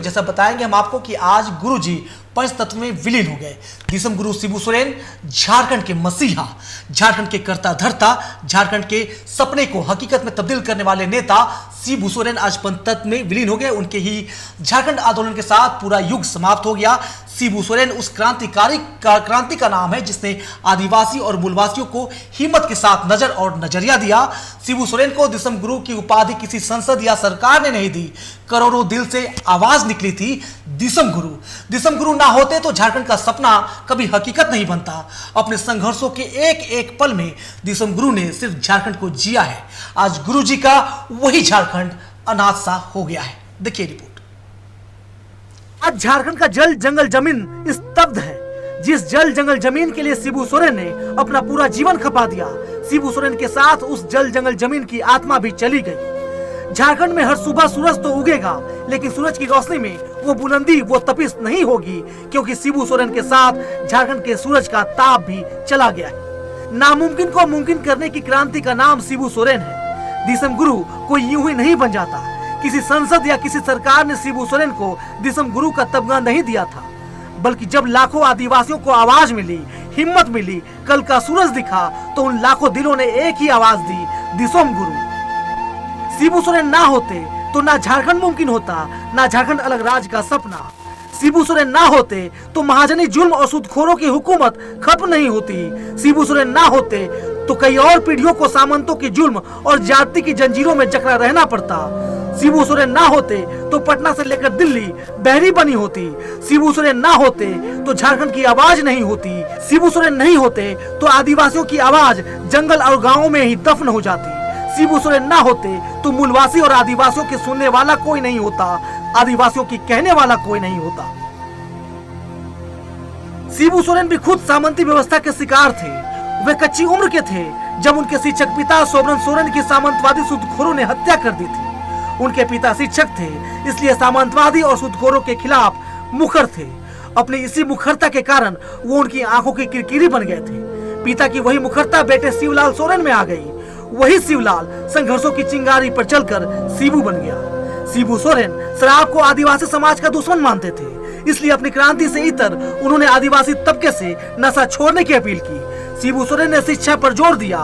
में जैसा बताएंगे हम आपको कि आज गुरुजी पंच तत्व में विलीन हो गए। दिसम गुरु शिबू सोरेन झारखंड के मसीहा, झारखंड के कर्ता धर्ता, झारखंड के सपने को हकीकत में तब्दील करने वाले नेता शिबू सोरेन आज पंच तत्व में विलीन हो गए। उनके ही झारखंड आंदोलन के साथ पूरा युग समाप्त हो गया। शिबू सोरेन उस क्रांति का नाम है जिसने आदिवासी और मूलवासियों को हिम्मत के साथ नजर और नजरिया दिया। शिबू सोरेन को दिसम गुरु की उपाधि किसी संसद या सरकार ने नहीं दी, करोड़ों दिल से आवाज निकली थी दिसम गुरु ना होते तो झारखंड का सपना कभी हकीकत नहीं बनता। अपने संघर्षों के एक एक पल में दिसम गुरु ने सिर्फ झारखंड को जिया है। आज गुरु जी का वही झारखंड अनाथ सा हो गया है। देखिए रिपोर्ट। आज झारखंड का जल जंगल जमीन स्तब्ध है। जिस जल जंगल जमीन के लिए शिबू सोरेन ने अपना पूरा जीवन खपा दिया, शिबू सोरेन के साथ उस जल जंगल जमीन की आत्मा भी चली गई। झारखंड में हर सुबह सूरज तो उगेगा, लेकिन सूरज की रोशनी में वो बुलंदी, वो तपिश नहीं होगी, क्योंकि शिबू सोरेन के साथ झारखंड के सूरज का ताप भी चला गया है। नामुमकिन को मुमकिन करने की क्रांति का नाम शिबू सोरेन है। दिसम गुरु कोई यूं ही नहीं बन जाता। किसी संसद या किसी सरकार ने शिबू सोरेन को दिसम गुरु का तमगा नहीं दिया था, बल्कि जब लाखों आदिवासियों को आवाज मिली, हिम्मत मिली, कल का सूरज दिखा, तो उन लाखों दिलों ने एक ही आवाज दी, दिसम गुरु। शिबू सोरेन ना होते तो ना झारखंड मुमकिन होता, ना झारखंड अलग राज्य का सपना। शिबू सोरेन ना होते तो महाजनी जुल्म और सूदखोरों की हुकूमत खत्म नहीं होती। शिबू सोरेन ना होते तो कई और पीढ़ियों को सामंतों की जुल्म और जाति की जंजीरों में जकड़ा रहना पड़ता। शिबू सोरेन ना होते तो पटना से लेकर दिल्ली बहरी बनी होती। शिबू सोरेन ना होते तो झारखंड की आवाज नहीं होती। शिबू सोरेन नहीं होते तो आदिवासियों की आवाज जंगल और गाँवों में ही दफन हो जाती। शिबू सोरेन ना होते तो मूलवासी और आदिवासियों के सुनने वाला कोई नहीं होता, आदिवासियों की कहने वाला कोई नहीं होता। शिबू सोरेन भी खुद सामंती व्यवस्था के शिकार थे। वे कच्ची उम्र के थे जब उनके शिक्षक पिता सोबरन सोरेन की सामंतवादी सूदखोरों ने हत्या कर दी थी। उनके पिता शिक्षक थे, इसलिए सामंतवादी और सूदखोरों के खिलाफ मुखर थे। अपनी इसी मुखरता के कारण वो उनकी आंखों की किरकिरी बन गए थे। पिता की वही मुखरता बेटे शिवलाल सोरेन में आ गई। वही शिवलाल संघर्षों की चिंगारी पर चलकर शिबू बन गया। शिबू सोरेन शराब को आदिवासी समाज का दुश्मन मानते थे, इसलिए अपनी क्रांति से इतर उन्होंने आदिवासी तबके से नशा छोड़ने की अपील की। शिबू सोरेन ने शिक्षा पर जोर दिया।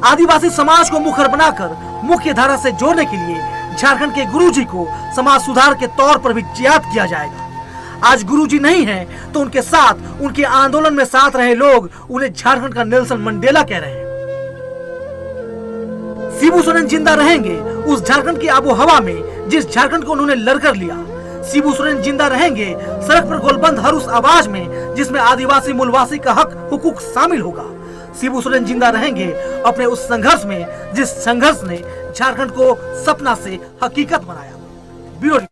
आदिवासी समाज को मुखर बनाकर मुख्य धारा से जोड़ने के लिए झारखंड के गुरुजी को समाज सुधार के तौर पर भी याद किया जाएगा। आज गुरुजी नहीं है तो उनके साथ, उनके आंदोलन में साथ रहे लोग उन्हें झारखंड का नेल्सन मंडेला कह रहे हैं। शिबू सोरेन जिंदा रहेंगे उस झारखंड की आबो हवा में जिस झारखंड को उन्होंने लड़कर लिया। शिबू सोरेन जिंदा रहेंगे सड़क पर गोलबंद हर उस आवाज में जिसमें आदिवासी मूलवासी का हक हुकूक शामिल होगा। शिबू सोरेन जिंदा रहेंगे अपने उस संघर्ष में जिस संघर्ष ने झारखंड को सपना से हकीकत बनाया। ब्यूरो